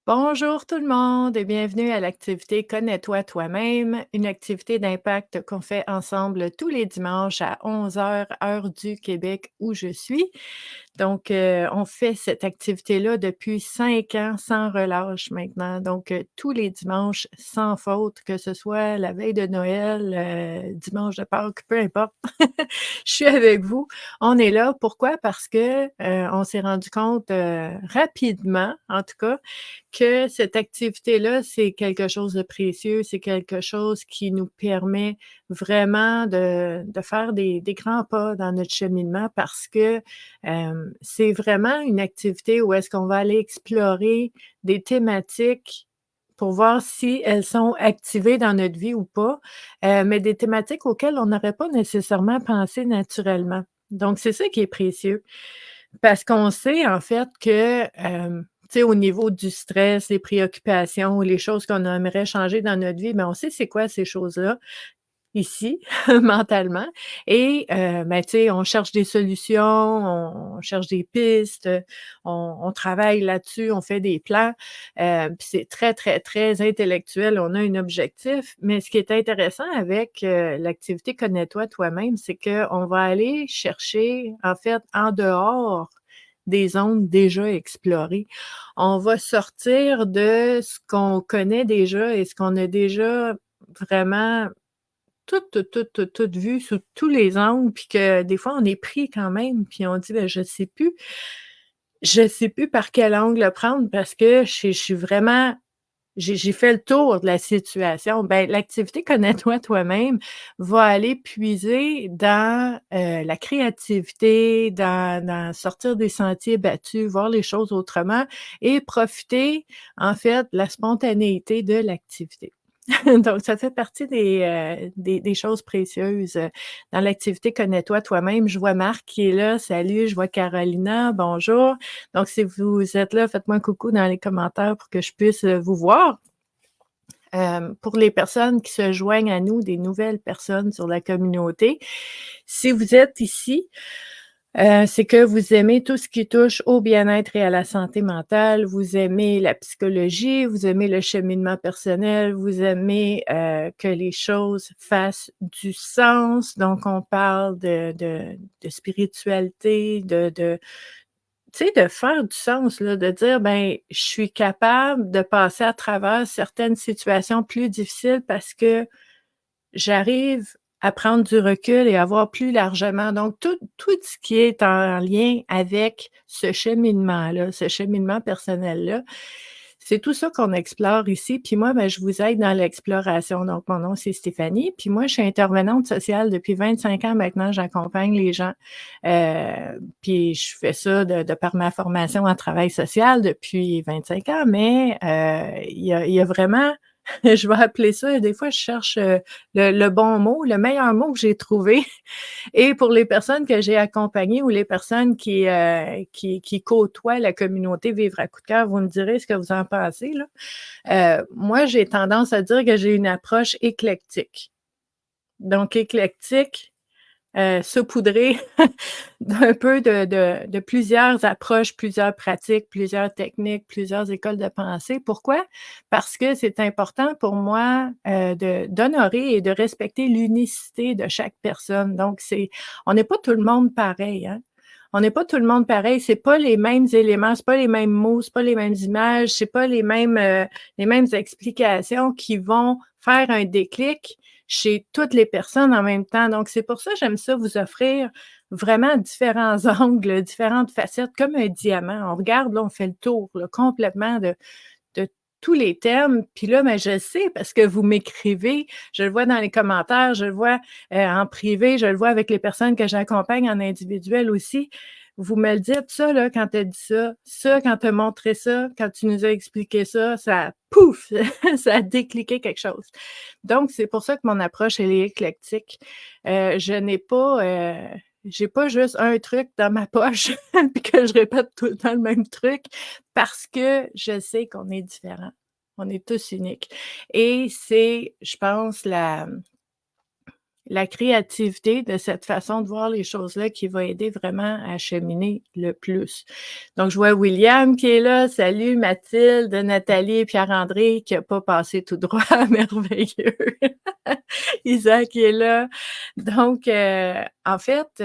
Bonjour tout le monde et bienvenue à l'activité Connais-toi toi-même, une activité d'impact qu'on fait ensemble tous les dimanches à 11 heures heure du Québec où je suis. Donc, on fait cette activité-là depuis 5 ans sans relâche maintenant. Donc, tous les dimanches sans faute, que ce soit la veille de Noël, dimanche de Pâques, peu importe. Je suis avec vous. On est là. Pourquoi? Parce que, on s'est rendu compte, rapidement, en tout cas, que cette activité-là, c'est quelque chose de précieux, c'est quelque chose qui nous permet vraiment de faire des grands pas dans notre cheminement parce que, c'est vraiment une activité où est-ce qu'on va aller explorer des thématiques pour voir si elles sont activées dans notre vie ou pas, mais des thématiques auxquelles on n'aurait pas nécessairement pensé naturellement. Donc c'est ça qui est précieux. Parce qu'on sait en fait que, tu sais, au niveau du stress, les préoccupations, les choses qu'on aimerait changer dans notre vie, ben, on sait c'est quoi ces choses-là, ici, mentalement et ben, tu sais, on cherche des solutions, on cherche des pistes, on travaille là-dessus, on fait des plans, puis c'est très, très, très intellectuel, on a un objectif. Mais ce qui est intéressant avec, l'activité Connais-toi toi-même, c'est qu'on va aller chercher, en fait, en dehors des zones déjà explorées. On va sortir de ce qu'on connaît déjà et ce qu'on a déjà vraiment tout vu sous tous les angles, puis que des fois, on est pris quand même, puis on dit: «Ben, je sais plus par quel angle le prendre parce que je suis vraiment j'ai fait le tour de la situation». Ben, l'activité Connais-toi toi-même va aller puiser dans, la créativité, dans sortir des sentiers battus, voir les choses autrement et profiter, en fait, de la spontanéité de l'activité. Donc ça fait partie des choses précieuses, dans l'activité Connais-toi toi-même. Je vois Marc qui est là. Salut, je vois Carolina, bonjour. Donc si vous êtes là, faites-moi un coucou dans les commentaires pour que je puisse, vous voir. Pour les personnes qui se joignent à nous, des nouvelles personnes sur la communauté, si vous êtes ici, c'est que vous aimez tout ce qui touche au bien-être et à la santé mentale, vous aimez la psychologie, vous aimez le cheminement personnel, vous aimez, que les choses fassent du sens. Donc on parle de spiritualité, de tu sais, de faire du sens, là, de dire: «Ben, je suis capable de passer à travers certaines situations plus difficiles parce que j'arrive à prendre du recul et à voir plus largement». Donc tout ce qui est en lien avec ce cheminement-là, ce cheminement personnel-là, c'est tout ça qu'on explore ici. Puis moi, ben, je vous aide dans l'exploration. Donc mon nom, c'est Stéphanie, puis moi, je suis intervenante sociale depuis 25 ans maintenant. J'accompagne les gens, puis je fais ça de par ma formation en travail social depuis 25 ans, mais il y a vraiment je vais appeler ça des fois, je cherche, le bon mot, le meilleur mot que j'ai trouvé et pour les personnes que j'ai accompagnées ou les personnes qui côtoient la communauté Vivre à coup de cœur, vous me direz ce que vous en pensez, là. Moi, j'ai tendance à dire que j'ai une approche éclectique. Donc éclectique, saupoudré d'un peu de plusieurs approches, plusieurs pratiques, plusieurs techniques, plusieurs écoles de pensée. Pourquoi? Parce que c'est important pour moi, d'honorer et de respecter l'unicité de chaque personne. Donc on n'est pas tout le monde pareil, hein. On n'est pas tout le monde pareil, c'est pas les mêmes éléments, c'est pas les mêmes mots, c'est pas les mêmes images, c'est pas les mêmes explications qui vont faire un déclic chez toutes les personnes en même temps. Donc c'est pour ça que j'aime ça vous offrir vraiment différents angles, différentes facettes, comme un diamant. On regarde, là, on fait le tour, là, complètement de tous les thèmes. Puis là, ben, je sais parce que vous m'écrivez, je le vois dans les commentaires, je le vois, en privé, je le vois avec les personnes que j'accompagne en individuel aussi. Vous me le dites ça, là, quand tu as dit ça quand tu as montré ça, quand tu nous as expliqué ça, ça pouf! Ça a décliqué quelque chose. Donc c'est pour ça que mon approche, elle est éclectique. Je n'ai pas, j'ai pas juste un truc dans ma poche puis que je répète tout le temps le même truc parce que je sais qu'on est différents. On est tous uniques et c'est, je pense, la créativité de cette façon de voir les choses-là qui va aider vraiment à cheminer le plus. Donc, je vois William qui est là. Salut Mathilde, Nathalie et Pierre-André qui a pas passé tout droit. Merveilleux. Isaac qui est là. Donc, en fait,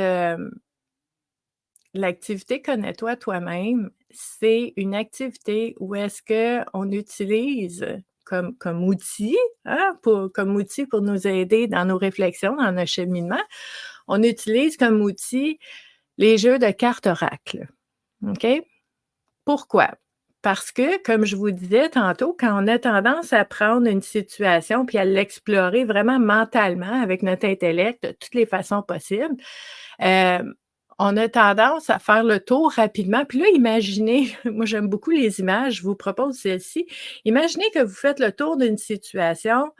l'activité Connais-toi toi-même, c'est une activité où est-ce qu'on utilise comme outil, hein, comme outil pour nous aider dans nos réflexions, dans notre cheminement, on utilise comme outil les jeux de cartes oracle. OK? Pourquoi? Parce que, comme je vous disais tantôt, quand on a tendance à prendre une situation puis à l'explorer vraiment mentalement avec notre intellect de toutes les façons possibles, hem, on a tendance à faire le tour rapidement. Puis là, imaginez, moi j'aime beaucoup les images, je vous propose celle-ci. Imaginez que vous faites le tour d'une situation,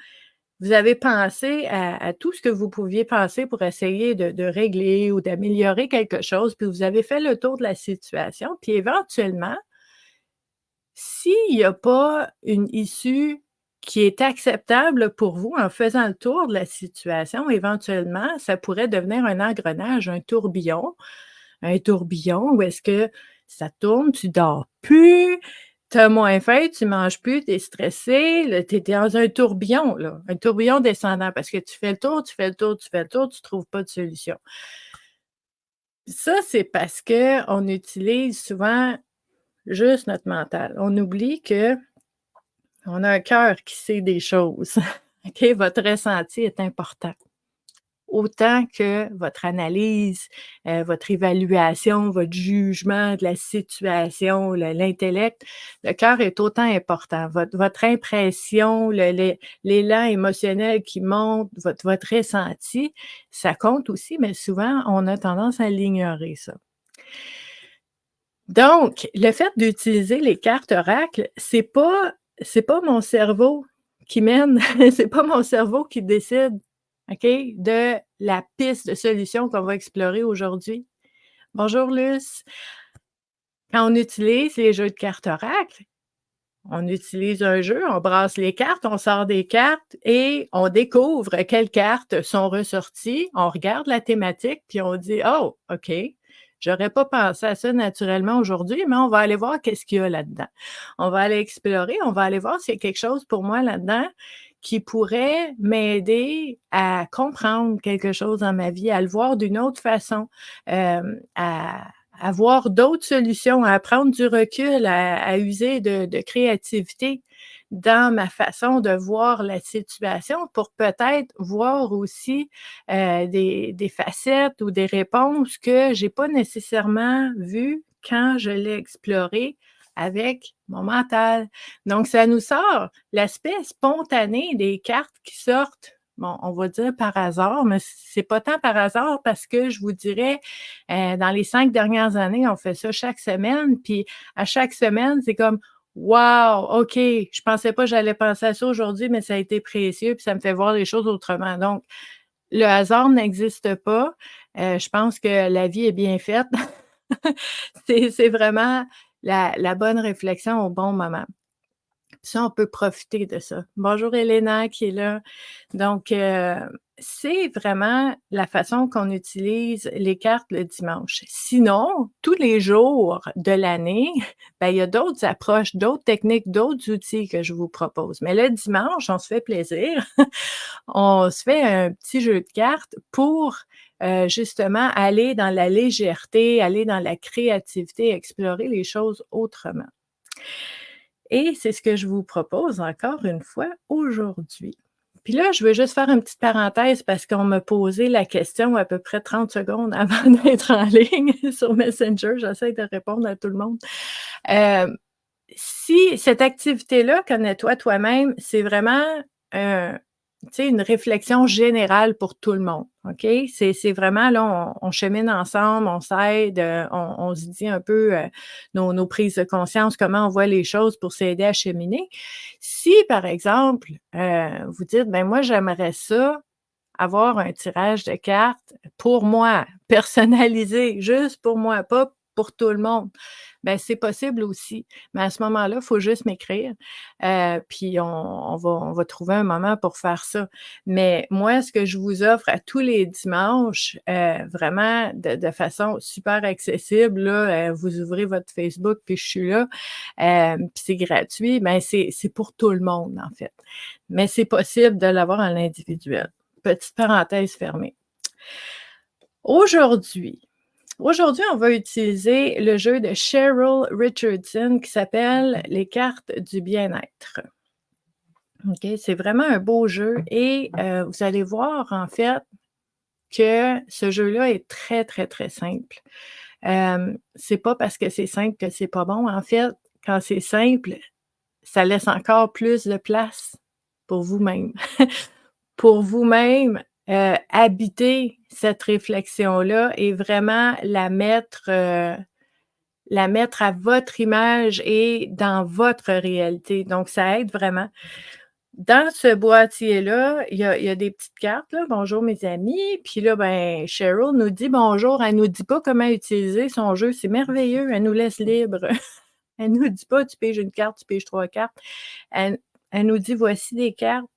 vous avez pensé à tout ce que vous pouviez penser pour essayer de régler ou d'améliorer quelque chose, puis vous avez fait le tour de la situation, puis éventuellement, s'il y a pas une issue qui est acceptable pour vous en faisant le tour de la situation, éventuellement, ça pourrait devenir un engrenage, un tourbillon où est-ce que ça tourne, tu dors plus, tu as moins faim, tu manges plus, tu es stressé, là, tu es dans un tourbillon, là, un tourbillon descendant parce que tu fais le tour, tu fais le tour, tu fais le tour, tu trouves pas de solution. Ça, c'est parce qu'on utilise souvent juste notre mental. On oublie qu'on a un cœur qui sait des choses. OK? Votre ressenti est important. Autant que votre analyse, votre évaluation, votre jugement de la situation, l'intellect, le cœur est autant important. Votre impression, l'élan émotionnel qui monte, votre ressenti, ça compte aussi, mais souvent, on a tendance à l'ignorer, ça. Donc, le fait d'utiliser les cartes oracles, c'est pas mon cerveau qui mène, c'est pas mon cerveau qui décide, OK, de la piste de solution qu'on va explorer aujourd'hui. Bonjour Luce. Quand on utilise les jeux de cartes oracles, on utilise un jeu, on brasse les cartes, on sort des cartes et on découvre quelles cartes sont ressorties. On regarde la thématique, puis on dit: «Oh, OK, j'aurais pas pensé à ça naturellement aujourd'hui, mais on va aller voir qu'est-ce qu'il y a là-dedans». On va aller explorer, on va aller voir s'il y a quelque chose pour moi là-dedans qui pourrait m'aider à comprendre quelque chose dans ma vie, à le voir d'une autre façon, à voir d'autres solutions, à prendre du recul, à user de créativité dans ma façon de voir la situation pour peut-être voir aussi, des facettes ou des réponses que j'ai pas nécessairement vues quand je l'ai exploré avec mon mental. Donc ça nous sort l'aspect spontané des cartes qui sortent, bon, on va dire par hasard, mais c'est pas tant par hasard parce que je vous dirais, dans les 5 dernières années, on fait ça chaque semaine, puis à chaque semaine, c'est comme: «Wow, OK, je pensais pas que j'allais penser à ça aujourd'hui, mais ça a été précieux, puis ça me fait voir les choses autrement». Donc le hasard n'existe pas. Je pense que la vie est bien faite. C'est vraiment la bonne réflexion au bon moment. Ça, on peut profiter de ça. Bonjour Elena qui est là. Donc, c'est vraiment la façon qu'on utilise les cartes le dimanche. Sinon, tous les jours de l'année, ben, il y a d'autres approches, d'autres techniques, d'autres outils que je vous propose. Mais le dimanche, on se fait plaisir. On se fait un petit jeu de cartes pour, justement aller dans la légèreté, aller dans la créativité, explorer les choses autrement. Et c'est ce que je vous propose encore une fois aujourd'hui. Puis là, je veux juste faire une petite parenthèse parce qu'on m'a posé la question à peu près 30 secondes avant d'être en ligne sur Messenger. J'essaie de répondre à tout le monde. Hem, Si cette activité-là, connais-toi toi-même, c'est vraiment, tu sais, une réflexion générale pour tout le monde, OK? C'est vraiment là, on chemine ensemble, on s'aide, on se dit un peu, nos prises de conscience, comment on voit les choses pour s'aider à cheminer. Si, par exemple, vous dites: «Ben moi, j'aimerais ça avoir un tirage de cartes pour moi, personnalisé, juste pour moi, pas pour tout le monde. Ben, c'est possible aussi, mais à ce moment-là, il faut juste m'écrire, puis on va trouver un moment pour faire ça. Mais moi, ce que je vous offre à tous les dimanches, vraiment de façon super accessible, là, vous ouvrez votre Facebook puis je suis là, puis c'est gratuit, ben, c'est pour tout le monde, en fait. Mais c'est possible de l'avoir en individuel. Petite parenthèse fermée. Aujourd'hui Aujourd'hui, on va utiliser le jeu de Cheryl Richardson qui s'appelle Les cartes du bien-être. OK, c'est vraiment un beau jeu et vous allez voir en fait que ce jeu-là est très, très, très simple. C'est pas parce que c'est simple que c'est pas bon. En fait, quand c'est simple, ça laisse encore plus de place pour vous-même. Pour vous-même, habiter cette réflexion-là et vraiment la mettre à votre image et dans votre réalité. Donc ça aide vraiment. Dans ce boîtier-là, il y a des petites cartes, là: «Bonjour mes amis», puis là, ben, Cheryl nous dit bonjour. Elle nous dit pas comment utiliser son jeu, c'est merveilleux, elle nous laisse libre. Elle nous dit pas: «Tu piges une carte, tu piges 3 cartes». Elle nous dit: «Voici des cartes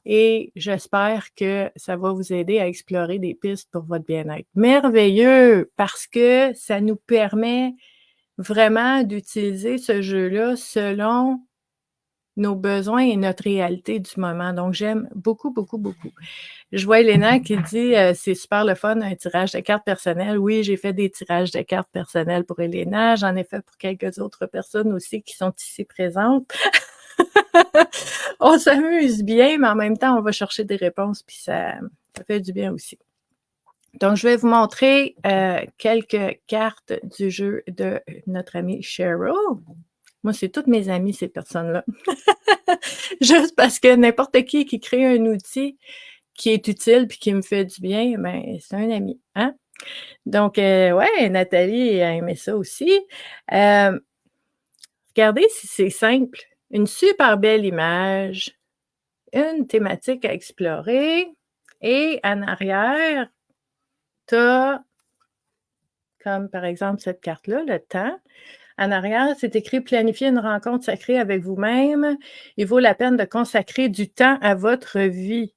et j'espère que ça va vous aider à explorer des pistes pour votre bien-être». Merveilleux! Parce que ça nous permet vraiment d'utiliser ce jeu-là selon nos besoins et notre réalité du moment. Donc j'aime beaucoup, beaucoup, beaucoup. Je vois Elena qui dit, «C'est super le fun, un tirage de cartes personnelles». Oui, j'ai fait des tirages de cartes personnelles pour Elena. J'en ai fait pour quelques autres personnes aussi qui sont ici présentes. On s'amuse bien, mais en même temps, on va chercher des réponses, puis ça fait du bien aussi. Donc, je vais vous montrer quelques cartes du jeu de notre amie Cheryl. Moi, c'est toutes mes amies, ces personnes-là. Juste parce que n'importe qui crée un outil qui est utile puis qui me fait du bien, ben, c'est un ami, hein? Donc, ouais, Nathalie a aimé ça aussi. Regardez si c'est simple. Une super belle image, une thématique à explorer et en arrière, tu as, comme par exemple cette carte-là, le temps. En arrière, c'est écrit: «Planifier une rencontre sacrée avec vous-même. Il vaut la peine de consacrer du temps à votre vie».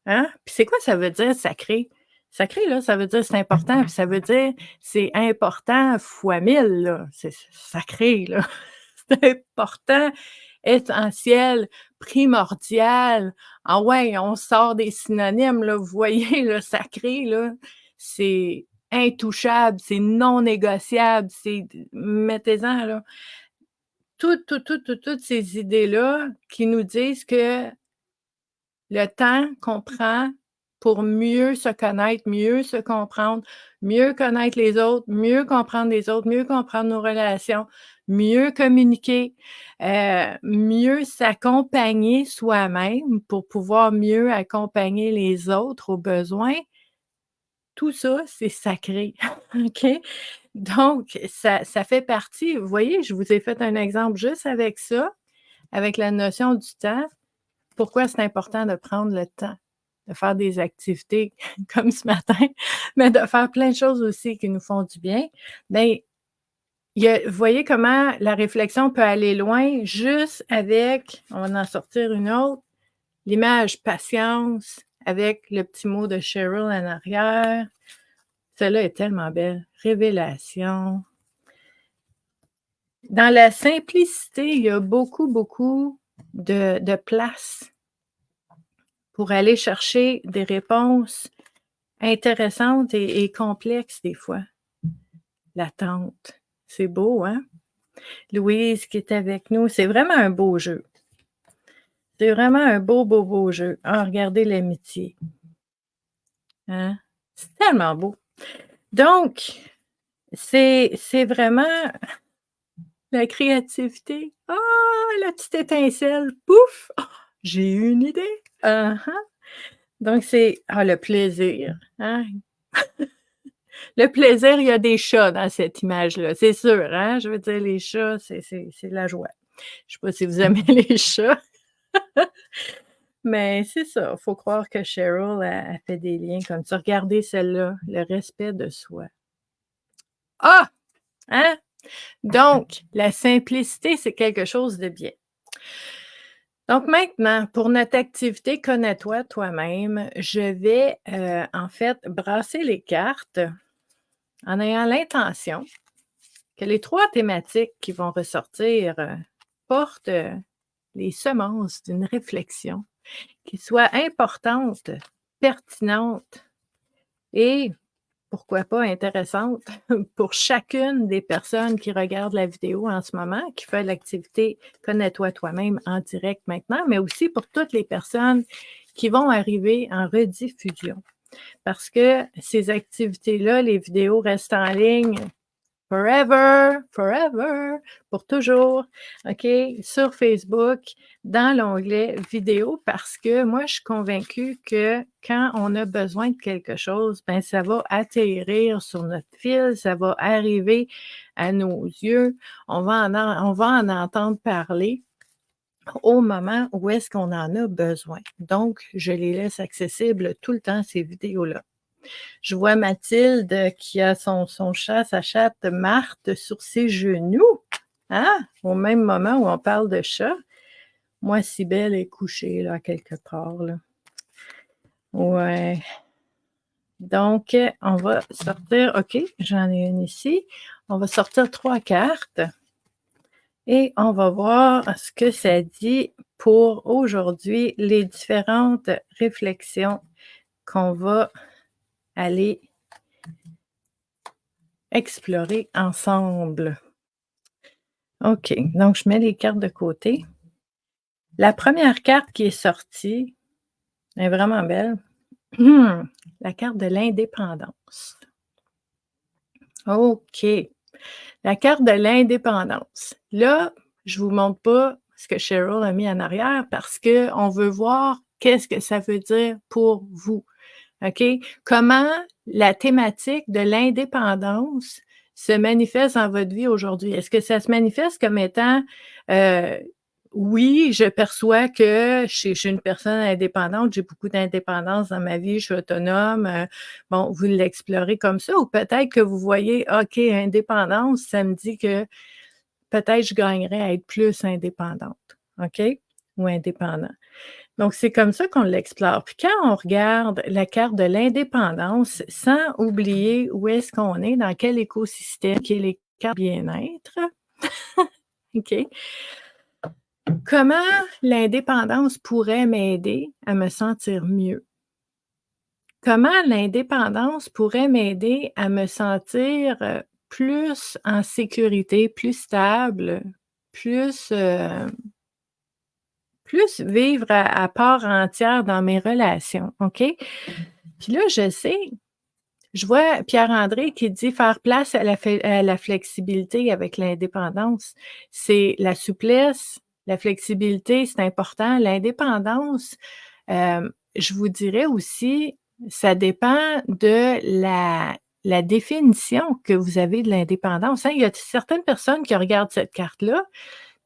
Hein? Puis c'est quoi ça veut dire sacré? Sacré, là, ça veut dire c'est important, puis ça veut dire c'est important fois 1000, là. C'est sacré, là. C'est important, essentiel, primordial. Ah ouais, on sort des synonymes, là. Vous voyez, là, sacré, là, c'est intouchable, c'est non négociable, c'est mettez-en, là, toutes ces idées-là qui nous disent que le temps qu'on prend pour mieux se connaître, mieux se comprendre, mieux connaître les autres, mieux comprendre les autres, mieux comprendre nos relations, mieux communiquer, mieux s'accompagner soi-même pour pouvoir mieux accompagner les autres aux besoins. Tout ça, c'est sacré, OK? Donc ça fait partie, vous voyez, je vous ai fait un exemple juste avec ça, avec la notion du temps. Pourquoi c'est important de prendre le temps de faire des activités comme ce matin, mais de faire plein de choses aussi qui nous font du bien. Bien, vous voyez comment la réflexion peut aller loin juste avec, on va en sortir une autre, l'image patience avec le petit mot de Cheryl en arrière. Celle-là est tellement belle. Révélation. Dans la simplicité, il y a beaucoup, beaucoup de place pour aller chercher des réponses intéressantes et complexes des fois. L'attente, c'est beau, hein? Louise qui est avec nous, c'est vraiment un beau jeu. C'est vraiment un beau, beau, beau jeu. Ah, regardez l'amitié. Hein? C'est tellement beau. Donc, c'est vraiment la créativité. Ah, la petite étincelle, pouf! Ah, j'ai eu une idée. Uh-huh. Donc, c'est le plaisir, hein? Le plaisir, il y a des chats dans cette image-là, c'est sûr, hein? Je veux dire, les chats, c'est la joie. Je sais pas si vous aimez les chats, mais c'est ça, faut croire que Cheryl a fait des liens comme ça. Regardez celle-là, le respect de soi. Ah! Hein? Donc, la simplicité, c'est quelque chose de bien. Donc maintenant, pour notre activité connais-toi toi-même, je vais, en fait, brasser les cartes en ayant l'intention que les 3 thématiques qui vont ressortir, portent, les semences d'une réflexion qui soit importante, pertinente et pourquoi pas intéressante pour chacune des personnes qui regardent la vidéo en ce moment, qui fait l'activité «Connais-toi toi-même» en direct maintenant, mais aussi pour toutes les personnes qui vont arriver en rediffusion. Parce que ces activités-là, les vidéos restent en ligne forever, forever, pour toujours, OK, sur Facebook, dans l'onglet vidéo, parce que moi, je suis convaincue que quand on a besoin de quelque chose, ben, ça va atterrir sur notre fil, ça va arriver à nos yeux, on va en entendre parler au moment où est-ce qu'on en a besoin. Donc, je les laisse accessibles tout le temps, ces vidéos-là. Je vois Mathilde qui a son chat, sa chatte Marthe sur ses genoux, hein? Au même moment où on parle de chat. Moi, Cybèle est couchée là, quelque part, là. Ouais. Donc, on va sortir OK, j'en ai une ici. On va sortir 3 cartes et on va voir ce que ça dit pour aujourd'hui, les différentes réflexions qu'on va aller explorer ensemble. OK, donc je mets les cartes de côté. La première carte qui est sortie est vraiment belle. La carte de l'indépendance. OK, la carte de l'indépendance. Là, je vous montre pas ce que Cheryl a mis en arrière parce qu'on veut voir qu'est-ce que ça veut dire pour vous. OK? Comment la thématique de l'indépendance se manifeste dans votre vie aujourd'hui? Est-ce que ça se manifeste comme étant, heu, oui, je perçois que je suis une personne indépendante, j'ai beaucoup d'indépendance dans ma vie, je suis autonome, bon, vous l'explorez comme ça ou peut-être que vous voyez, OK, indépendance, ça me dit que peut-être je gagnerais à être plus indépendante, OK? Ou indépendant. Donc, c'est comme ça qu'on l'explore. Puis quand on regarde la carte de l'indépendance, sans oublier où est-ce qu'on est, dans quel écosystème qui est les cartes bien-être, OK? Comment l'indépendance pourrait m'aider à me sentir mieux? Comment l'indépendance pourrait m'aider à me sentir, plus en sécurité, plus stable, plus, plus vivre à part entière dans mes relations, OK? Puis là, je vois Pierre-André qui dit: «Faire place à la flexibilité avec l'indépendance». C'est la souplesse, la flexibilité, c'est important. L'indépendance, je vous dirais aussi, ça dépend de la définition que vous avez de l'indépendance, hein. Il y a certaines personnes qui regardent cette carte-là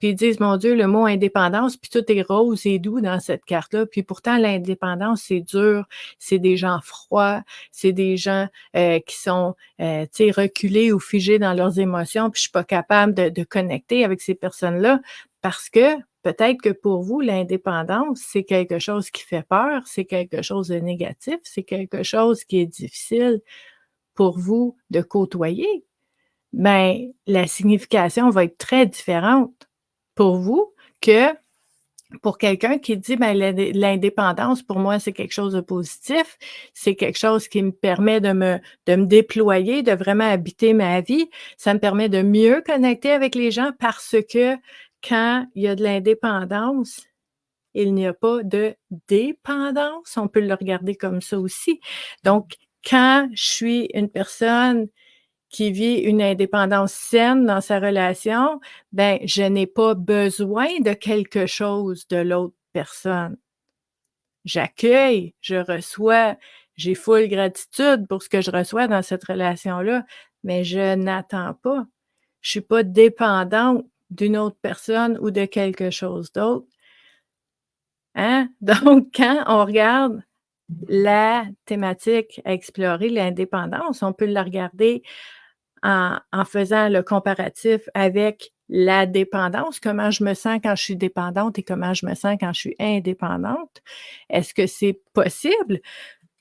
puis ils disent: «Mon Dieu, le mot indépendance, puis tout est rose et doux dans cette carte-là». Puis pourtant l'indépendance, c'est dur, c'est des gens froids, c'est des gens, qui sont, tu sais, reculés ou figés dans leurs émotions, puis je suis pas capable de connecter avec ces personnes-là. Parce que peut-être que pour vous, l'indépendance, c'est quelque chose qui fait peur, c'est quelque chose de négatif, c'est quelque chose qui est difficile pour vous de côtoyer. Ben, la signification va être très différente pour vous que pour quelqu'un qui dit: «Ben, l'indépendance pour moi, c'est quelque chose de positif. C'est quelque chose qui me permet de me déployer, de vraiment habiter ma vie. Ça me permet de mieux connecter avec les gens parce que quand il y a de l'indépendance, il n'y a pas de dépendance». On peut le regarder comme ça aussi. Donc quand je suis une personne qui vit une indépendance saine dans sa relation, ben, je n'ai pas besoin de quelque chose de l'autre personne. J'accueille, je reçois, j'ai full gratitude pour ce que je reçois dans cette relation-là, mais je n'attends pas. Je suis pas dépendante d'une autre personne ou de quelque chose d'autre, hein? Donc quand on regarde la thématique à explorer, l'indépendance, on peut la regarder en faisant le comparatif avec la dépendance, comment je me sens quand je suis dépendante et comment je me sens quand je suis indépendante. Est-ce que c'est possible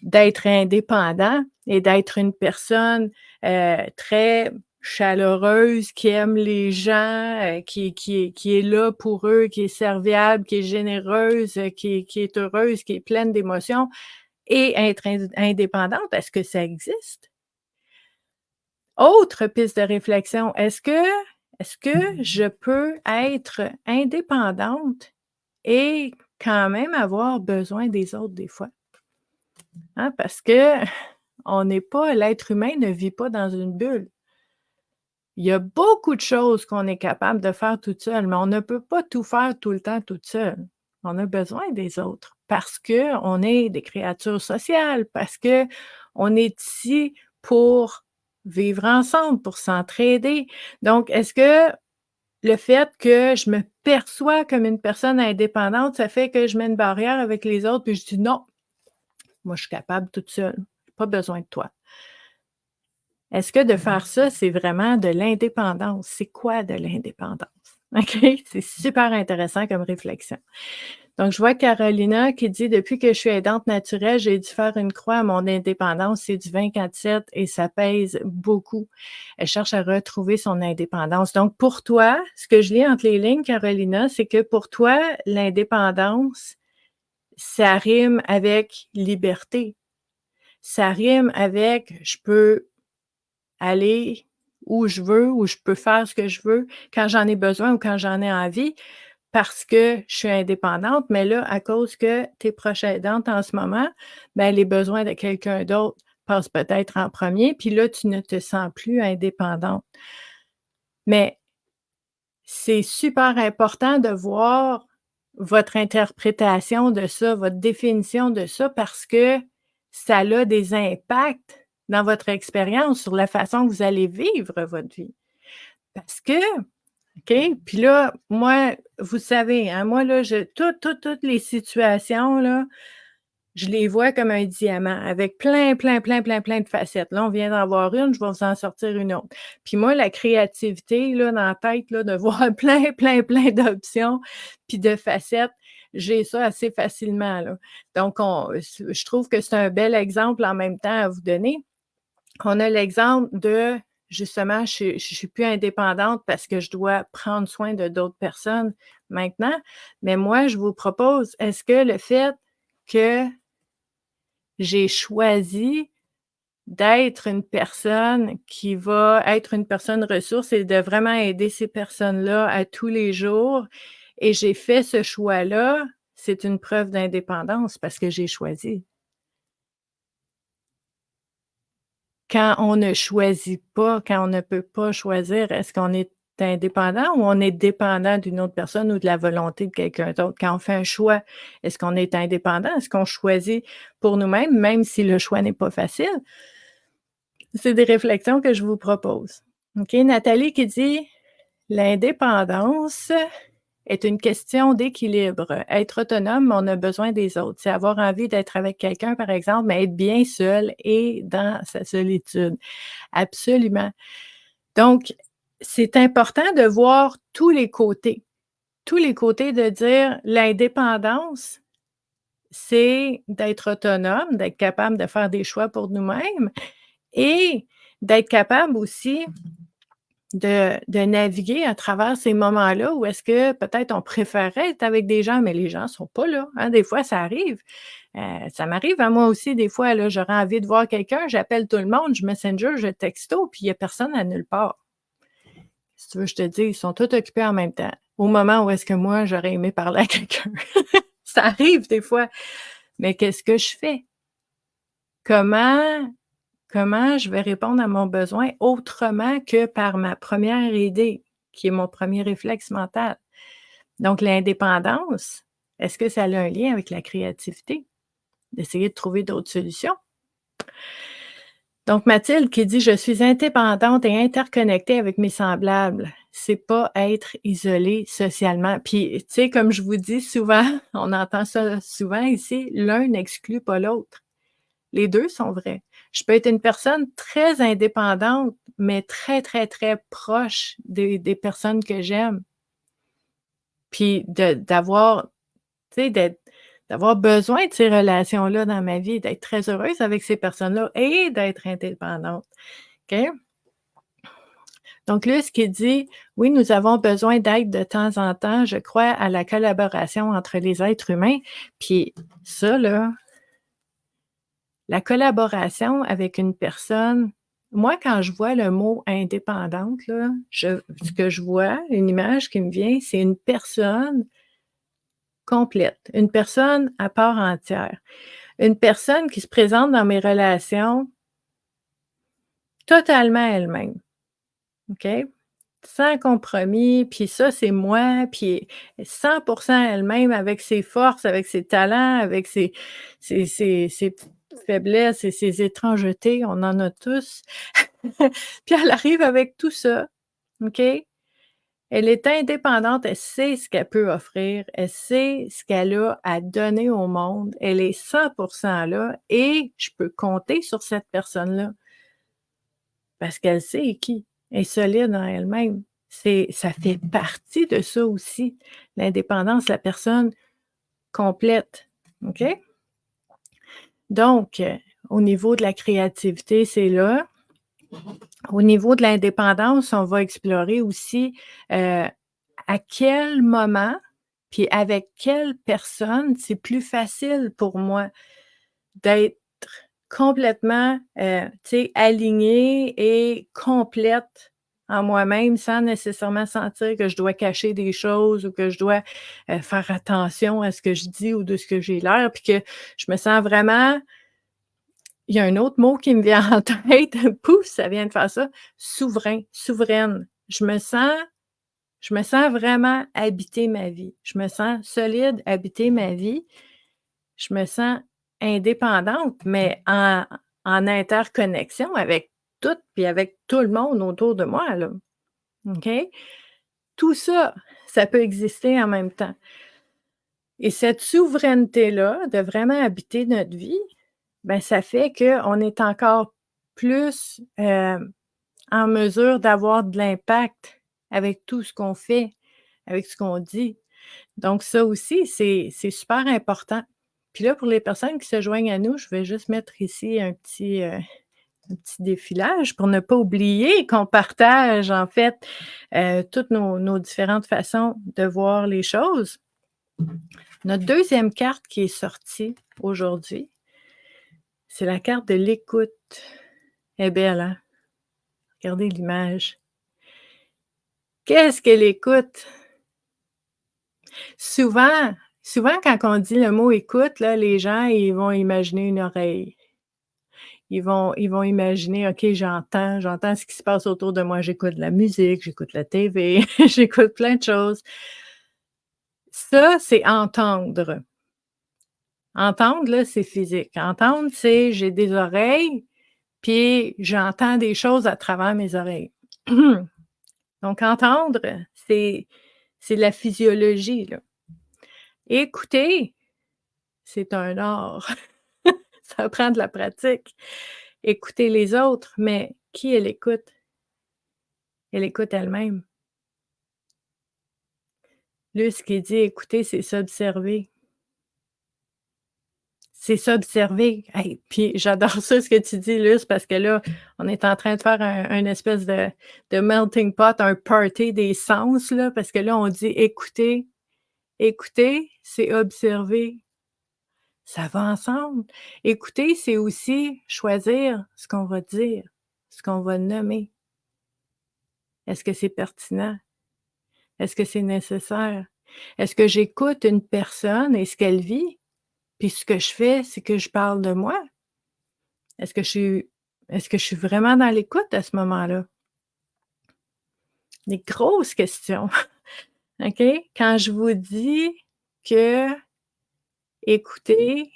d'être indépendant et d'être une personne, très chaleureuse, qui aime les gens, qui est là pour eux, qui est serviable, qui est généreuse, qui est heureuse, qui est pleine d'émotions et être indépendante? Est-ce que ça existe? Autre piste de réflexion, est-ce que je peux être indépendante et quand même avoir besoin des autres des fois? Hein, parce que on n'est pas l'être humain ne vit pas dans une bulle. Il y a beaucoup de choses qu'on est capable de faire toute seule, mais on ne peut pas tout faire tout le temps toute seule. On a besoin des autres parce qu'on est des créatures sociales, parce qu'on est ici pour vivre ensemble, pour s'entraider. Donc, est-ce que le fait que je me perçois comme une personne indépendante, ça fait que je mets une barrière avec les autres, puis je dis: «Non, moi je suis capable toute seule, j'ai pas besoin de toi». Est-ce que de faire ça, c'est vraiment de l'indépendance? C'est quoi de l'indépendance? OK? C'est super intéressant comme réflexion. Donc, je vois Carolina qui dit: «Depuis que je suis aidante naturelle, j'ai dû faire une croix à mon indépendance. C'est du 24/7 et ça pèse beaucoup». Elle cherche à retrouver son indépendance. Donc, pour toi, ce que je lis entre les lignes, Carolina, c'est que pour toi, l'indépendance, ça rime avec liberté. Ça rime avec je peux aller où je veux, où je peux faire ce que je veux, quand j'en ai besoin ou quand j'en ai envie, parce que je suis indépendante. Mais là, à cause que tu es proche aidante en ce moment, ben, les besoins de quelqu'un d'autre passent peut-être en premier, puis là, tu ne te sens plus indépendante. Mais c'est super important de voir votre interprétation de ça, votre définition de ça, parce que ça a des impacts dans votre expérience sur la façon que vous allez vivre votre vie. Parce que, OK, puis là, moi, vous savez, hein, moi, là, je toutes les situations, là, je les vois comme un diamant avec plein, plein, plein, plein, plein de facettes. Là, on vient d'en voir une, je vais vous en sortir une autre. Puis moi, la créativité, là, dans la tête, là, de voir plein, plein, plein d'options puis de facettes, j'ai ça assez facilement, là. Donc je trouve que c'est un bel exemple en même temps à vous donner. On a l'exemple de, justement, je suis plus indépendante parce que je dois prendre soin de d'autres personnes maintenant. Mais moi, je vous propose, est-ce que le fait que j'ai choisi d'être une personne qui va être une personne ressource et de vraiment aider ces personnes-là à tous les jours et j'ai fait ce choix-là, c'est une preuve d'indépendance parce que j'ai choisi. Quand on ne choisit pas, quand on ne peut pas choisir, est-ce qu'on est indépendant ou on est dépendant d'une autre personne ou de la volonté de quelqu'un d'autre? Quand on fait un choix, est-ce qu'on est indépendant? Est-ce qu'on choisit pour nous-mêmes, même si le choix n'est pas facile? C'est des réflexions que je vous propose. OK, Nathalie qui dit: «L'indépendance est une question d'équilibre. Être autonome, on a besoin des autres. C'est avoir envie d'être avec quelqu'un, par exemple, mais être bien seul et dans sa solitude». Absolument. Donc, c'est important de voir tous les côtés de dire l'indépendance, c'est d'être autonome, d'être capable de faire des choix pour nous-mêmes et d'être capable aussi de naviguer à travers ces moments-là où est-ce que peut-être on préférait être avec des gens, mais les gens sont pas là, hein, des fois ça arrive. Ça m'arrive à moi aussi des fois, là, j'aurais envie de voir quelqu'un, j'appelle tout le monde, je Messenger, je texto, puis il y a personne à nulle part. Si tu veux, je te dis, ils sont tous occupés en même temps, au moment où est-ce que moi j'aurais aimé parler à quelqu'un. Ça arrive des fois, mais qu'est-ce que je fais? Comment Comment je vais répondre à mon besoin autrement que par ma première idée, qui est mon premier réflexe mental? Donc l'indépendance, est-ce que ça a un lien avec la créativité? D'essayer de trouver d'autres solutions? Donc Mathilde qui dit: «Je suis indépendante et interconnectée avec mes semblables». C'est pas être isolé socialement. Puis, tu sais, comme je vous dis souvent, on entend ça souvent ici, l'un n'exclut pas l'autre. Les 2 sont vrais. Je peux être une personne très indépendante, mais très, très, très proche des personnes que j'aime. Puis d'avoir, tu sais, d'avoir besoin de ces relations-là dans ma vie, d'être très heureuse avec ces personnes-là et d'être indépendante, OK? Donc là, ce qu'il dit: «Oui, nous avons besoin d'aide de temps en temps. Je crois à la collaboration entre les êtres humains». Puis ça là, la collaboration avec une personne, moi, quand je vois le mot indépendante là, ce que je vois, une image qui me vient, c'est une personne complète, une personne à part entière, une personne qui se présente dans mes relations totalement elle-même, OK? Sans compromis, puis ça, c'est moi, puis 100 elle-même avec ses forces, avec ses talents, avec ses petites faiblesses et ses étrangetés, on en a tous. Puis elle arrive avec tout ça, OK? Elle est indépendante, elle sait ce qu'elle peut offrir, elle sait ce qu'elle a à donner au monde, elle est 100 là et je peux compter sur cette personne-là parce qu'elle sait qui. Elle est solide en elle-même. Ça fait partie de ça aussi, l'indépendance, la personne complète, OK? Donc, au niveau de la créativité, c'est là. Au niveau de l'indépendance, on va explorer aussi, à quel moment, puis avec quelle personne c'est plus facile pour moi d'être complètement, tu sais, alignée et complète en moi-même, sans nécessairement sentir que je dois cacher des choses ou que je dois, faire attention à ce que je dis ou de ce que j'ai l'air, puis que je me sens vraiment, il y a un autre mot qui me vient en tête, pouf, ça vient de faire ça, souveraine. Je me sens vraiment habiter ma vie. Je me sens solide, habiter ma vie. Je me sens indépendante, mais en interconnexion avec tout, puis avec tout le monde autour de moi, là, OK? Tout ça, ça peut exister en même temps et cette souveraineté-là, de vraiment habiter notre vie, ben, ça fait qu'on est encore plus, en mesure d'avoir de l'impact avec tout ce qu'on fait, avec ce qu'on dit. Donc ça aussi, c'est super important. Puis là, pour les personnes qui se joignent à nous, je vais juste mettre ici un petit défilage pour ne pas oublier qu'on partage en fait, toutes nos différentes façons de voir les choses. Notre deuxième carte qui est sortie aujourd'hui, c'est la carte de l'écoute. Elle est belle, hein? Regardez l'image. Qu'est-ce que l'écoute? Souvent souvent quand on dit le mot écoute, là, les gens, ils vont imaginer une oreille. Ils vont imaginer: «OK, j'entends ce qui se passe autour de moi, j'écoute de la musique, j'écoute la TV, j'écoute plein de choses». Ça, c'est entendre. Entendre, là, c'est physique. Entendre, c'est j'ai des oreilles, puis j'entends des choses à travers mes oreilles. Donc entendre, c'est de la physiologie, là. Écouter, c'est un art. Ça prend de la pratique. Écouter les autres, mais qui elle écoute? Elle écoute elle-même. Lui, ce qu'il dit écouter, c'est s'observer. C'est s'observer. Hey, puis j'adore ça ce que tu dis, Luce, parce que là, on est en train de faire un espèce de melting pot, un party des sens, là, parce que là, on dit écouter. Écouter, c'est observer. Ça va ensemble. Écouter, c'est aussi choisir ce qu'on va dire, ce qu'on va nommer. Est-ce que c'est pertinent? Est-ce que c'est nécessaire? Est-ce que j'écoute une personne et ce qu'elle vit? Puis ce que je fais, c'est que je parle de moi? Est-ce que je suis vraiment dans l'écoute à ce moment-là? Des grosses questions, OK? Quand je vous dis que écouter,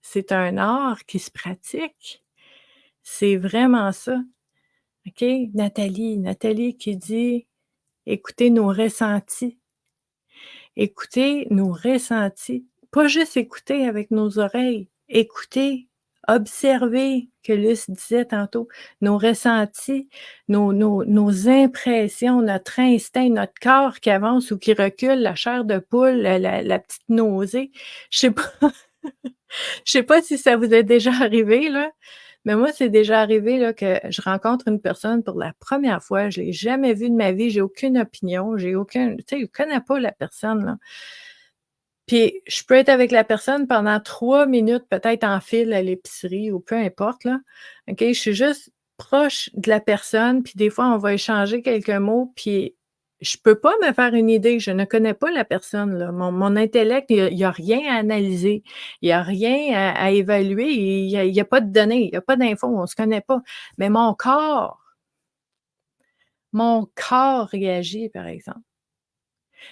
c'est un art qui se pratique, c'est vraiment ça, OK? Nathalie qui dit: «Écouter nos ressentis». Écouter nos ressentis, pas juste écouter avec nos oreilles, écouter, observer, que Luce disait tantôt, nos ressentis, nos impressions, notre instinct, notre corps qui avance ou qui recule, la chair de poule, la petite nausée. Je sais pas je sais pas si ça vous est déjà arrivé, là, mais moi, c'est déjà arrivé, là, que je rencontre une personne pour la première fois, je l'ai jamais vue de ma vie, j'ai aucune opinion, j'ai aucun tu sais, je connais pas la personne, là. Puis je peux être avec la personne pendant 3 minutes, peut-être en file à l'épicerie ou peu importe, là. OK? Je suis juste proche de la personne, puis des fois, on va échanger quelques mots, puis je peux pas me faire une idée. Je ne connais pas la personne, là. Mon intellect, il y a rien à analyser. Il y a rien à évaluer. Il y a pas de données, il y a pas d'infos, on se connaît pas. Mais mon corps réagit, par exemple.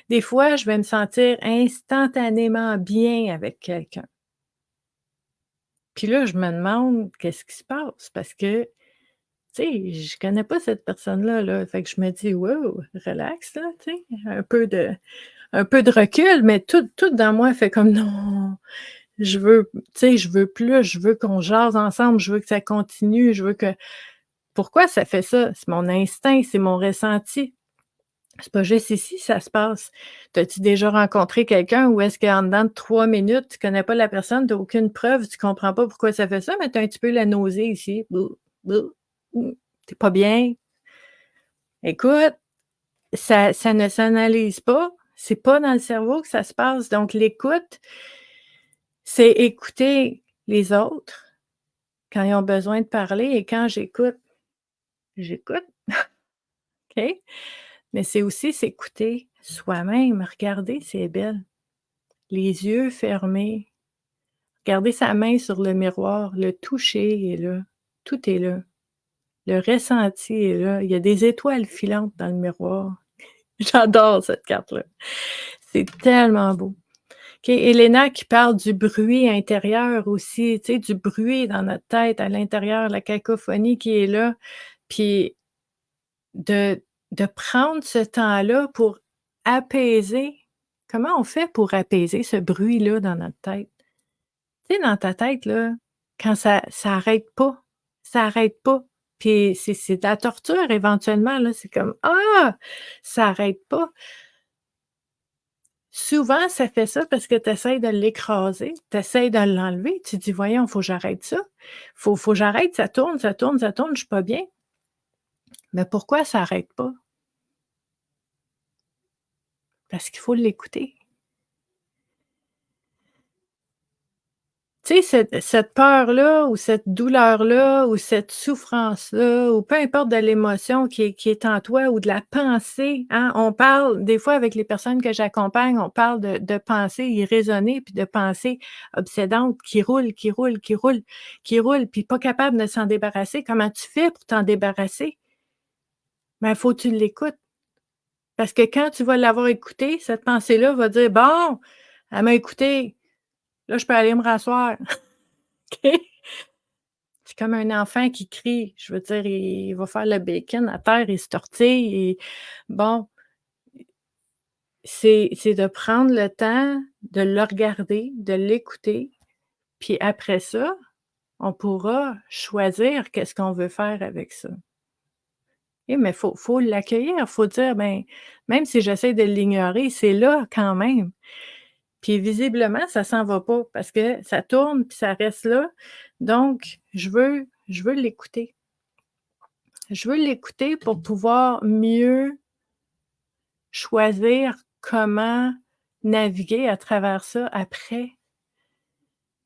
Des fois, je vais me sentir instantanément bien avec quelqu'un. Puis là, je me demande qu'est-ce qui se passe parce que, tu sais, je connais pas cette personne-là, là. Fait que je me dis: «Wow, relax là», tu sais, un peu de recul, mais tout dans moi fait comme: «Non, je veux, tu sais, je veux plus, je veux qu'on jase ensemble, je veux que ça continue, je veux que». Pourquoi ça fait ça? C'est mon instinct, c'est mon ressenti. C'est pas juste ici, ça se passe. T'as-tu déjà rencontré quelqu'un où est-ce qu'en dedans de 3 minutes, tu connais pas la personne, tu as aucune preuve, tu comprends pas pourquoi ça fait ça, mais tu as un petit peu la nausée ici. Bou, bou, tu pas bien. Écoute, ça ne s'analyse pas, c'est pas dans le cerveau que ça se passe. Donc l'écoute, c'est écouter les autres quand ils ont besoin de parler et quand j'écoute, j'écoute, OK? Mais c'est aussi s'écouter soi-même. Regardez, c'est belle. Les yeux fermés, garder sa main sur le miroir, le toucher est là, tout est là. Le ressenti est là. Il y a des étoiles filantes dans le miroir. J'adore cette carte-là. C'est tellement beau. OK, Elena qui parle du bruit intérieur aussi, tu sais, du bruit dans notre tête à l'intérieur, la cacophonie qui est là, puis de de prendre ce temps-là pour apaiser. Comment on fait pour apaiser ce bruit-là dans notre tête? Tu sais, dans ta tête, là, quand ça arrête pas, ça arrête pas, puis c'est de la torture éventuellement, là, c'est comme: «Ah! Ça arrête pas». Souvent, ça fait ça parce que tu essaies de l'écraser, tu essaies de l'enlever, tu dis: «Voyons, faut que j'arrête ça, faut que j'arrête, ça tourne, ça tourne, ça tourne, je suis pas bien». Mais pourquoi ça arrête pas? Parce qu'il faut l'écouter. Tu sais, cette peur-là ou cette douleur-là ou cette souffrance-là ou peu importe de l'émotion qui est en toi ou de la pensée, hein. On parle des fois avec les personnes que j'accompagne, on parle de pensées irraisonnées puis de pensées obsédantes qui roulent, qui roulent, qui roulent, qui roulent, puis pas capable de s'en débarrasser. Comment tu fais pour t'en débarrasser? Ben, faut que tu l'écoutes parce que quand tu vas l'avoir écoutée, cette pensée-là va dire: «Bon, elle m'a écoutée, là, je peux aller me rasseoir». OK? C'est comme un enfant qui crie, je veux dire, il va faire le bacon à terre, il se tortille et bon, c'est de prendre le temps de le regarder, de l'écouter, puis après ça, on pourra choisir qu'est-ce qu'on veut faire avec ça. Mais faut l'accueillir, faut dire: «Ben, même si j'essaie de l'ignorer, c'est là quand même». Puis visiblement, ça s'en va pas parce que ça tourne puis ça reste là. Donc je veux l'écouter. Je veux l'écouter pour pouvoir mieux choisir comment naviguer à travers ça après.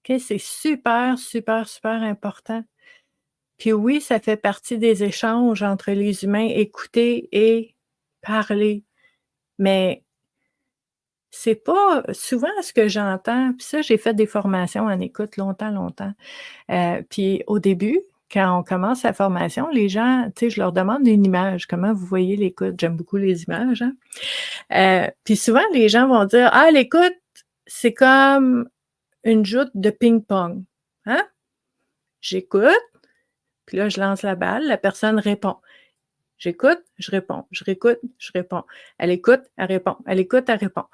OK, c'est super, super, super important. Puis oui, ça fait partie des échanges entre les humains, écouter et parler. Mais c'est pas souvent ce que j'entends, puis ça, j'ai fait des formations en écoute longtemps, longtemps. Puis au début, quand on commence la formation, les gens, tu sais, je leur demande une image. Comment vous voyez l'écoute? J'aime beaucoup les images, hein. Puis souvent, les gens vont dire: «Ah, l'écoute, c'est comme une joute de ping-pong». Hein? J'écoute, puis là, je lance la balle, la personne répond. J'écoute, je réponds, je réécoute, je réponds. Elle écoute, elle répond, elle écoute, elle répond.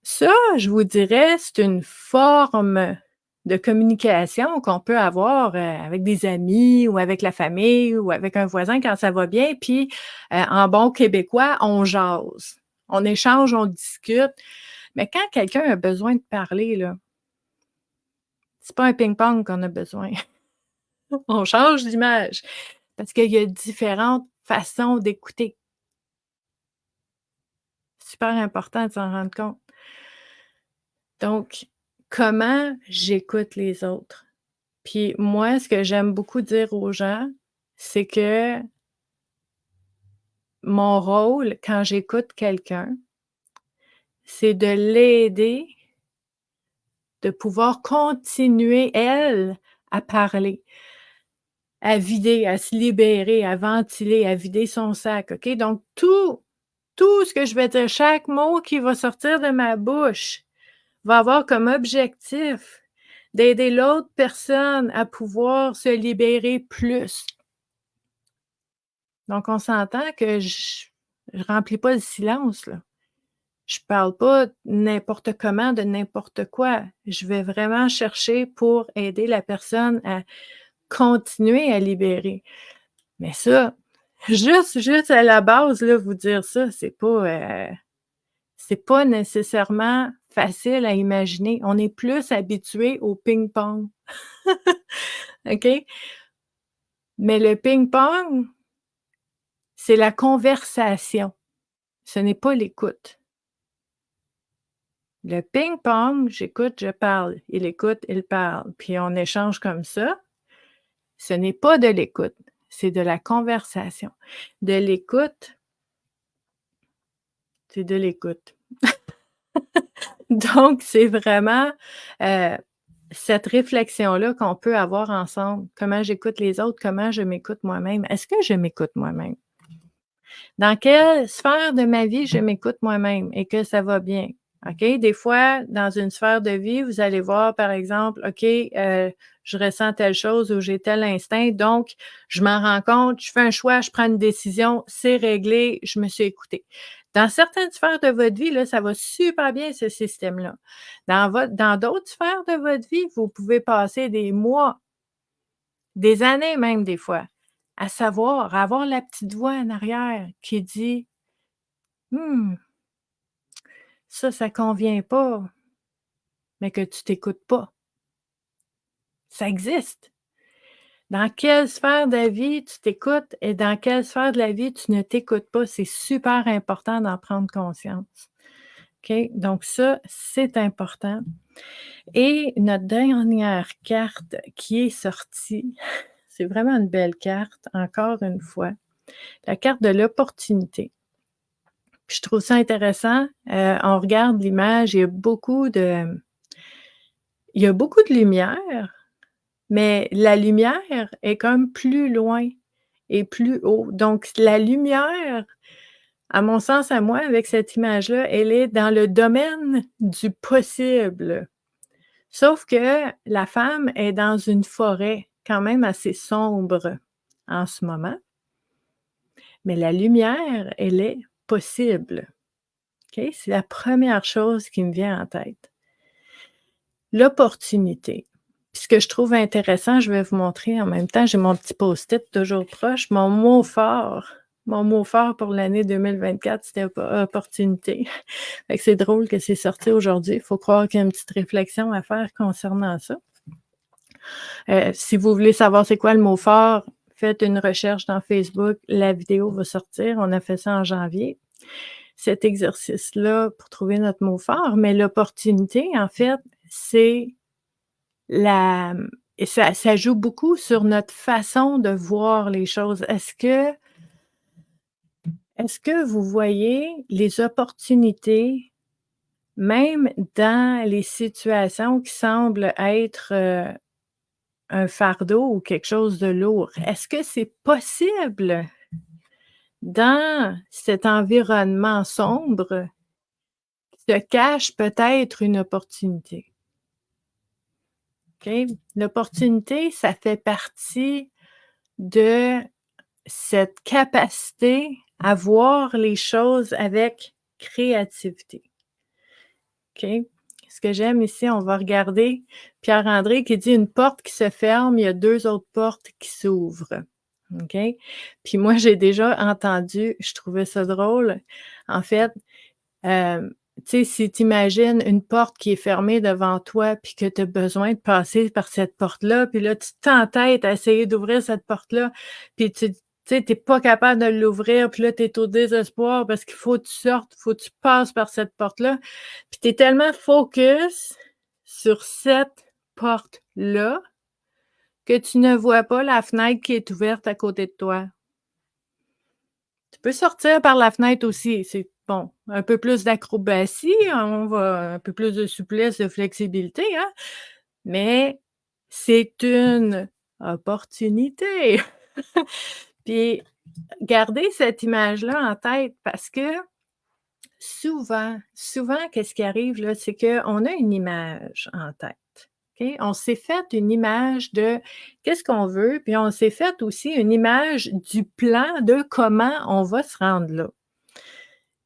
Ça, je vous dirais, c'est une forme de communication qu'on peut avoir, avec des amis ou avec la famille ou avec un voisin quand ça va bien, puis, en bon québécois, on jase. On échange, on discute, mais quand quelqu'un a besoin de parler, là, c'est pas un ping-pong qu'on a besoin. On change d'image parce qu'il y a différentes façons d'écouter. Super important de s'en rendre compte. Donc, comment j'écoute les autres? Puis moi, ce que j'aime beaucoup dire aux gens, c'est que mon rôle quand j'écoute quelqu'un, c'est de l'aider, de pouvoir continuer, elle, à parler, à vider, à se libérer, à ventiler, à vider son sac, OK? Donc tout ce que je vais dire, chaque mot qui va sortir de ma bouche va avoir comme objectif d'aider l'autre personne à pouvoir se libérer plus. Donc on s'entend que je remplis pas le silence, là. Je parle pas n'importe comment de n'importe quoi. Je vais vraiment chercher pour aider la personne à continuer à libérer. Mais ça, juste à la base, là, vous dire ça, c'est pas nécessairement facile à imaginer. On est plus habitué au ping-pong, OK? Mais le ping-pong, c'est la conversation, ce n'est pas l'écoute. Le ping-pong, j'écoute, je parle, il écoute, il parle, puis on échange comme ça. Ce n'est pas de l'écoute, c'est de la conversation. De l'écoute, c'est de l'écoute. Donc c'est vraiment, heu, cette réflexion-là qu'on peut avoir ensemble. Comment j'écoute les autres, comment je m'écoute moi-même. Est-ce que je m'écoute moi-même? Dans quelle sphère de ma vie je m'écoute moi-même et que ça va bien? OK? Des fois, dans une sphère de vie, vous allez voir, par exemple, OK, je ressens telle chose ou j'ai tel instinct, donc je m'en rends compte, je fais un choix, je prends une décision, c'est réglé, je me suis écoutée. Dans certaines sphères de votre vie, là, ça va super bien, ce système-là. Dans d'autres sphères de votre vie, vous pouvez passer des mois, des années même des fois, à savoir, à avoir la petite voix en arrière qui dit: «Mmh, ça convient pas», mais que tu t'écoutes pas. Ça existe. Dans quelle sphère de la vie tu t'écoutes et dans quelle sphère de la vie tu ne t'écoutes pas? C'est super important d'en prendre conscience. OK? Donc ça, c'est important. Et notre dernière carte qui est sortie, c'est vraiment une belle carte, encore une fois, la carte de l'opportunité. Puis je trouve ça intéressant, on regarde l'image, il y a beaucoup de lumière, mais la lumière est comme plus loin et plus haut. Donc la lumière, à mon sens à moi, avec cette image-là, elle est dans le domaine du possible. Sauf que la femme est dans une forêt quand même assez sombre en ce moment, mais la lumière, elle est possible. OK? C'est la première chose qui me vient en tête. L'opportunité. Puis ce que je trouve intéressant, je vais vous montrer en même temps, j'ai mon petit post-it toujours proche, mon mot fort pour l'année 2024, c'était opportunité. Fait que c'est drôle que c'est sorti aujourd'hui. Il faut croire qu'il y a une petite réflexion à faire concernant ça. Si vous voulez savoir c'est quoi le mot fort, faites une recherche dans Facebook, la vidéo va sortir. On a fait ça en janvier. Cet exercice-là pour trouver notre mot fort, mais l'opportunité, en fait, c'est la et ça joue beaucoup sur notre façon de voir les choses. Est-ce que vous voyez les opportunités, même dans les situations qui semblent être, un fardeau ou quelque chose de lourd? Est-ce que c'est possible dans cet environnement sombre, se cache peut-être une opportunité? OK? L'opportunité, ça fait partie de cette capacité à voir les choses avec créativité. OK? ce que j'aime ici, on va regarder Pierre-André qui dit: «Une porte qui se ferme, il y a 2 autres portes qui s'ouvrent». OK? Puis moi, j'ai déjà entendu, je trouvais ça drôle, en fait, tu sais, si tu imagines une porte qui est fermée devant toi, puis que tu as besoin de passer par cette porte-là, puis là, tu t'entêtes à essayer d'ouvrir cette porte-là, puis tu sais, tu es pas capable de l'ouvrir, puis là, tu es au désespoir parce qu'il faut que tu sortes, il faut que tu passes par cette porte-là, puis tu es tellement focus sur cette porte-là que tu ne vois pas la fenêtre qui est ouverte à côté de toi. Tu peux sortir par la fenêtre aussi, c'est bon, un peu plus d'acrobatie, on va un peu plus de souplesse, de flexibilité, hein, mais c'est une opportunité. Puis gardez cette image-là en tête parce que souvent, qu'est-ce qui arrive là, c'est qu'on a une image en tête, OK? On s'est fait une image de qu'est-ce qu'on veut, puis on s'est fait aussi une image du plan de comment on va se rendre là.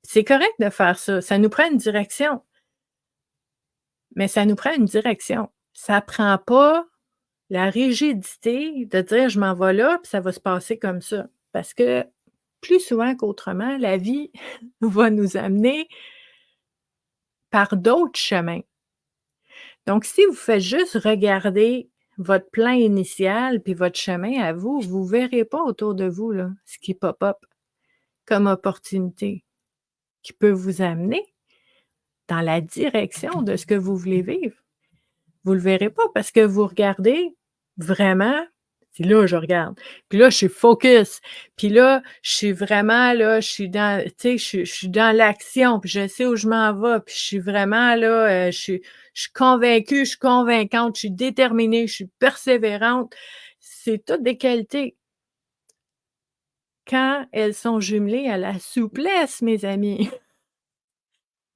C'est correct de faire ça, ça nous prend une direction, mais ça nous prend une direction. Ça prend pas la rigidité de dire: «Je m'en vais là, puis ça va se passer comme ça». Parce que plus souvent qu'autrement, la vie va nous amener par d'autres chemins. Donc si vous faites juste regarder votre plan initial puis votre chemin à vous, vous verrez pas autour de vous, là, ce qui pop up comme opportunité qui peut vous amener dans la direction de ce que vous voulez vivre. Vous le verrez pas parce que vous regardez vraiment, c'est là je regarde. Puis là, je suis focus. Puis là, je suis vraiment là, je suis dans, tu sais, je suis dans l'action, puis je sais où je m'en vais, puis je suis vraiment là, je suis convaincue, je suis convaincante, je suis déterminée, je suis persévérante. C'est toutes des qualités. Quand elles sont jumelées à la souplesse, mes amis,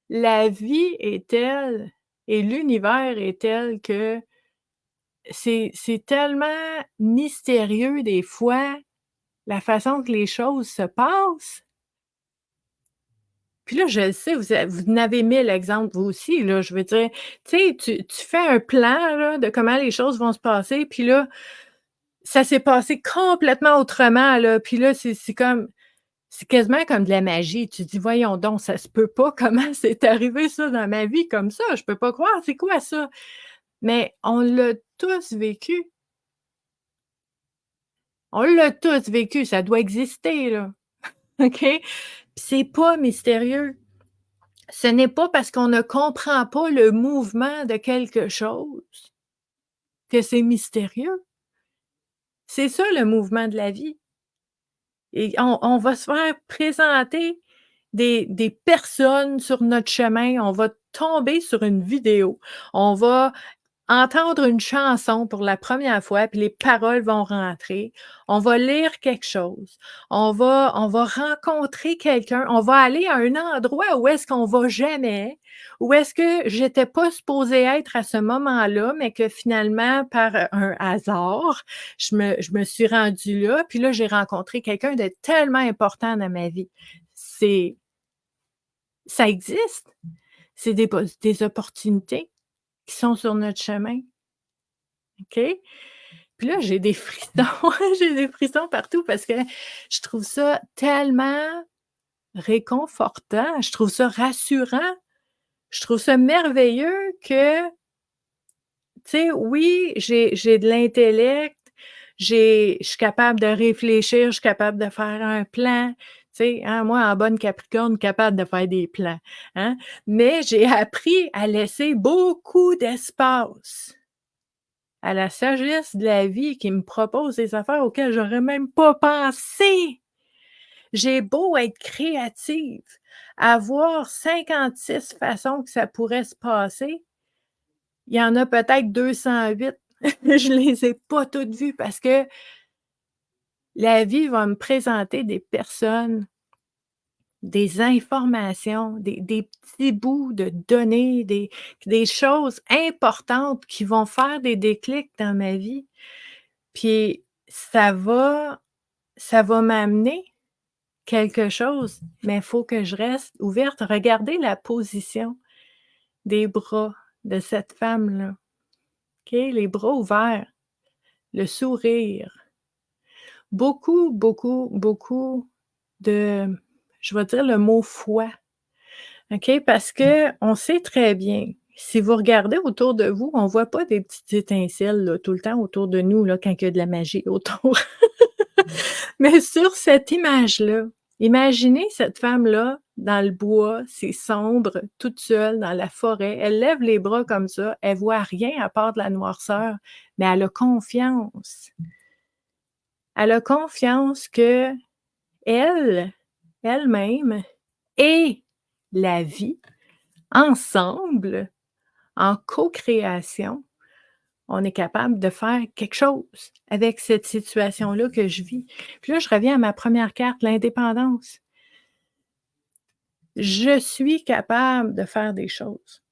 la vie est telle et l'univers est tel que c'est tellement mystérieux des fois, la façon que les choses se passent. Puis là, je le sais, vous en avez 1000 exemples vous aussi, là, je veux dire, tu sais, tu fais un plan, là, de comment les choses vont se passer, puis là, ça s'est passé complètement autrement, là, puis là, c'est comme c'est quasiment comme de la magie. Tu dis: «Voyons donc, ça se peut pas, comment c'est arrivé ça dans ma vie comme ça? Je peux pas croire, c'est quoi ça?» Mais on l'a tous vécu. On l'a tous vécu, ça doit exister, là, OK? Puis c'est pas mystérieux. Ce n'est pas parce qu'on ne comprend pas le mouvement de quelque chose que c'est mystérieux. C'est ça le mouvement de la vie et on va se faire présenter des personnes sur notre chemin, on va tomber sur une vidéo, on va entendre une chanson pour la première fois, puis les paroles vont rentrer. On va lire quelque chose. On va rencontrer quelqu'un. On va aller à un endroit où est-ce qu'on va jamais, où est-ce que j'étais pas supposée être à ce moment-là, mais que finalement, par un hasard, je me suis rendue là, puis là, j'ai rencontré quelqu'un de tellement important dans ma vie. C'est ça existe. C'est des opportunités qui sont sur notre chemin. OK? Puis là, j'ai des frissons, j'ai des frissons partout parce que je trouve ça tellement réconfortant, je trouve ça rassurant, je trouve ça merveilleux que, tu sais, oui, j'ai de l'intellect, je suis capable de réfléchir, je suis capable de faire un plan, tu sais, hein, moi, en bonne Capricorne, capable de faire des plans, hein, mais j'ai appris à laisser beaucoup d'espace à la sagesse de la vie qui me propose des affaires auxquelles j'aurais même pas pensé. J'ai beau être créative, avoir 56 façons que ça pourrait se passer, il y en a peut-être 208. Je les ai pas toutes vues parce que la vie va me présenter des personnes, des informations, des petits bouts de données, des choses importantes qui vont faire des déclics dans ma vie. Puis ça va m'amener quelque chose, mais il faut que je reste ouverte. Regardez la position des bras, de cette femme-là, OK? Les bras ouverts, le sourire, beaucoup, beaucoup, beaucoup de je vais dire le mot foi, OK? Parce qu'on sait très bien, si vous regardez autour de vous, on voit pas des petites étincelles, là, tout le temps autour de nous, là, quand il y a de la magie autour. Mais sur cette image-là, imaginez cette femme-là dans le bois, c'est sombre, toute seule dans la forêt. Elle lève les bras comme ça, elle voit rien à part de la noirceur, mais elle a confiance. Elle a confiance que elle, elle-même et la vie, ensemble, en co-création, on est capable de faire quelque chose avec cette situation-là que je vis. Puis là, je reviens à ma première carte, l'indépendance. Je suis capable de faire des choses,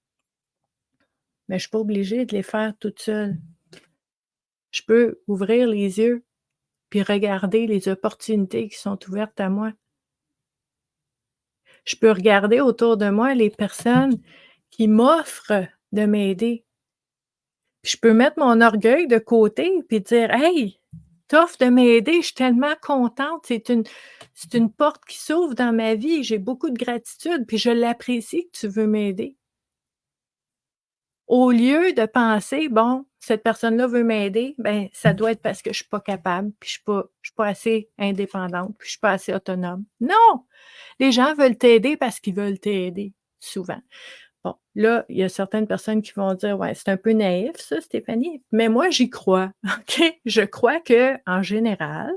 mais je suis pas obligée de les faire toute seule. Je peux ouvrir les yeux puis regarder les opportunités qui sont ouvertes à moi. Je peux regarder autour de moi les personnes qui m'offrent de m'aider. Puis je peux mettre mon orgueil de côté puis dire: «Hey, t'offres de m'aider, je suis tellement contente, c'est une porte qui s'ouvre dans ma vie, j'ai beaucoup de gratitude, puis je l'apprécie que tu veux m'aider». Au lieu de penser: «Bon, cette personne-là veut m'aider, ben, ça doit être parce que je suis pas capable, puis je suis pas assez indépendante, puis je suis pas assez autonome». Non! Les gens veulent t'aider parce qu'ils veulent t'aider, souvent. Bon, là, il y a certaines personnes qui vont dire: «Ouais, c'est un peu naïf ça, Stéphanie», mais moi, j'y crois, OK? Je crois qu'en général,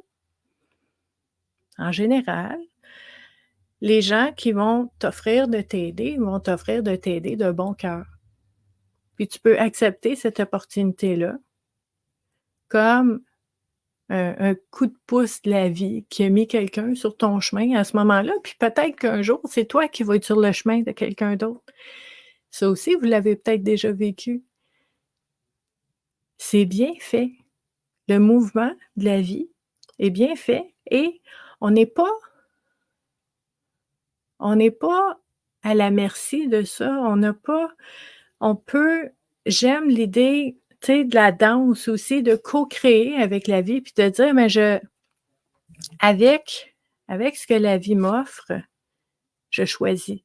les gens qui vont t'offrir de t'aider, vont t'offrir de t'aider de bon cœur. Puis tu peux accepter cette opportunité-là comme un coup de pouce de la vie qui a mis quelqu'un sur ton chemin à ce moment-là, puis peut-être qu'un jour, c'est toi qui vas être sur le chemin de quelqu'un d'autre. Ça aussi, vous l'avez peut-être déjà vécu. C'est bien fait. Le mouvement de la vie est bien fait et on n'est pas on n'est pas à la merci de ça. On peut j'aime l'idée, tu sais, de la danse aussi, de co-créer avec la vie puis de dire: «Mais avec ce que la vie m'offre, je choisis.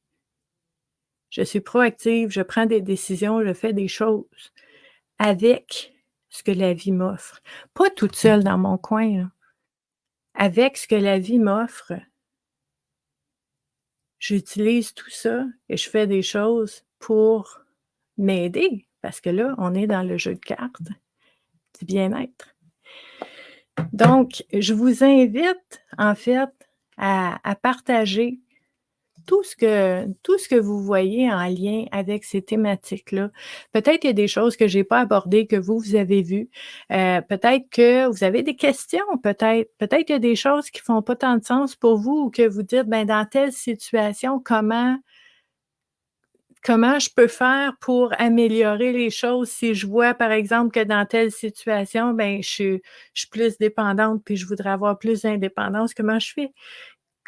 Je suis proactive, je prends des décisions, je fais des choses avec ce que la vie m'offre». Pas toute seule dans mon coin, là. Avec ce que la vie m'offre, j'utilise tout ça et je fais des choses pour m'aider parce que là, on est dans le jeu de cartes du bien-être. Donc, je vous invite, en fait, à partager tout ce que vous voyez en lien avec ces thématiques-là. Peut-être qu'il y a des choses que j'ai pas abordées que vous avez vues. Peut-être que vous avez des questions, peut-être qu'il y a des choses qui font pas tant de sens pour vous ou que vous dites: «Ben, dans telle situation, comment je peux faire pour améliorer les choses si je vois, par exemple, que dans telle situation, ben, je suis plus dépendante puis je voudrais avoir plus d'indépendance, comment je fais?»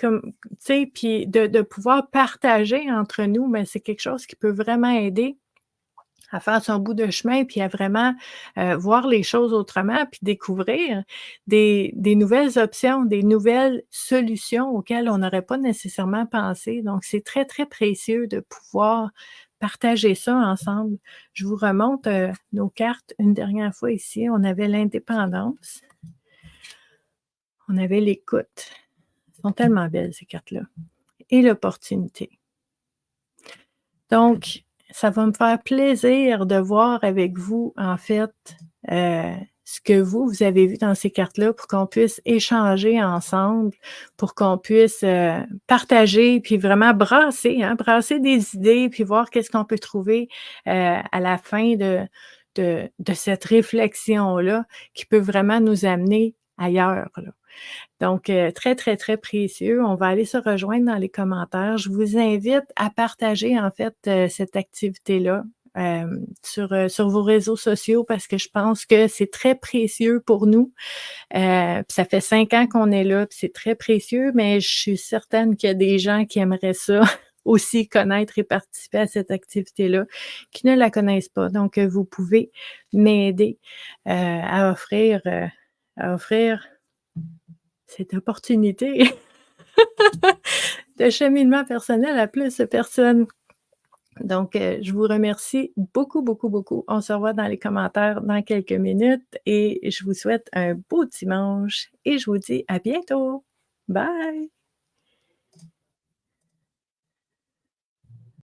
Comme tu sais, puis de pouvoir partager entre nous, ben, c'est quelque chose qui peut vraiment aider à faire son bout de chemin, puis à vraiment, voir les choses autrement, puis découvrir des nouvelles options, des nouvelles solutions auxquelles on n'aurait pas nécessairement pensé. Donc c'est très, très précieux de pouvoir partager ça ensemble. Je vous remonte, nos cartes une dernière fois ici. On avait l'indépendance, on avait l'écoute. Elles sont tellement belles ces cartes-là et l'opportunité. Donc, ça va me faire plaisir de voir avec vous, en fait, ce que vous avez vu dans ces cartes-là pour qu'on puisse échanger ensemble, pour qu'on puisse, partager puis vraiment brasser, hein, brasser des idées puis voir qu'est-ce qu'on peut trouver, à la fin de cette réflexion-là qui peut vraiment nous amener ailleurs, là. Donc, très, très, très précieux. On va aller se rejoindre dans les commentaires. Je vous invite à partager, en fait, cette activité-là, sur vos réseaux sociaux parce que je pense que c'est très précieux pour nous. Puis ça fait 5 ans qu'on est là, puis c'est très précieux, mais je suis certaine qu'il y a des gens qui aimeraient ça aussi connaître et participer à cette activité-là, qui ne la connaissent pas. Donc, vous pouvez m'aider, à offrir cette opportunité de cheminement personnel à plus de personnes. Donc, je vous remercie beaucoup, beaucoup, beaucoup. On se revoit dans les commentaires dans quelques minutes et je vous souhaite un beau dimanche et je vous dis à bientôt. Bye.